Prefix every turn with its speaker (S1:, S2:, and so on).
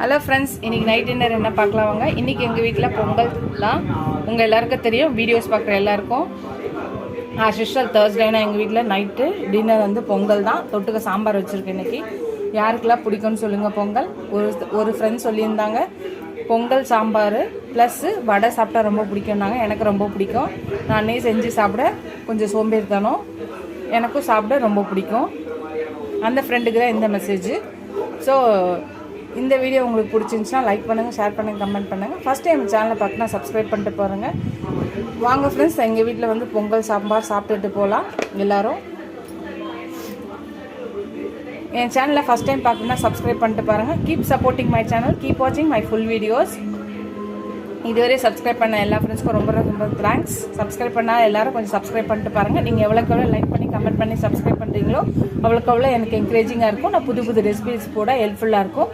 S1: Hello friends, இன்றைக்கி night dinner என்ன பார்க்கலாம் வாங்க. இன்றைக்கி எங்கள் வீட்டில் பொங்கல் தான். உங்கள் எல்லாருக்கும் தெரியும், வீடியோஸ் பார்க்குற எல்லாருக்கும். ஆஸ் யூஷுவல் தேர்ஸ்டேனா எங்கள் வீட்டில் நைட்டு டின்னர் வந்து பொங்கல் தான். தொட்டுக்க சாம்பார் வச்சுருக்கேன். இன்றைக்கி யாருக்கெல்லாம் பிடிக்கும்னு சொல்லுங்கள். பொங்கல் ஒரு ஃப்ரெண்ட் சொல்லியிருந்தாங்க பொங்கல் சாம்பார் ப்ளஸ்ஸு வடை சாப்பிட்டா ரொம்ப பிடிக்கும்னாங்க. எனக்கு ரொம்ப பிடிக்கும். நானே செஞ்சு சாப்பிட கொஞ்சம் சோம்பேறித்தனம், எனக்கும் சாப்பிட ரொம்ப பிடிக்கும். அந்த ஃப்ரெண்டுக்கு தான் இந்த மெசேஜ். ஸோ இந்த வீடியோ உங்களுக்கு பிடிச்சிருந்துச்சுன்னா லைக் பண்ணுங்கள், ஷேர் பண்ணுங்கள், கமெண்ட் பண்ணுங்கள். ஃபஸ்ட் டைம் சேனலை பார்த்தினா சப்ஸ்கிரைப் பண்ணிட்டு பாருங்கள். வாங்க ஃப்ரெண்ட்ஸ், எங்கள் வீட்டில் வந்து பொங்கல் சாம்பார் சாப்பிட்டுட்டு போகலாம் எல்லோரும். என் சேனலை ஃபஸ்ட் டைம் பார்க்கணுன்னா சப்ஸ்கிரைப் பண்ணிட்டு பாருங்கள். Keep supporting my channel, keep வாட்சிங் மை ஃபுல் வீடியோஸ். இதுவரை சப்ஸ்கிரைப் பண்ண எல்லா ஃப்ரெண்ட்ஸ்க்கும் ரொம்ப ரொம்ப தேங்க்ஸ். சப்ஸ்கிரைப் பண்ணால் எல்லோரும் கொஞ்சம் சப்ஸ்கிரைப் பண்ணிட்டு பாருங்கள். நீங்கள் எவ்வளோக்கு எவ்வளோ லைக் பண்ணி கமெண்ட் பண்ணி சப்ஸ்கிரைப் பண்ணுறீங்களோ அவ்வளோக்கு எவ்வளோ எனக்கு என்கரேஜிங்காக இருக்கும். நான் புது புது ரெசிபிஸ் கூட ஹெல்ப்ஃபுல்லாக இருக்கும்.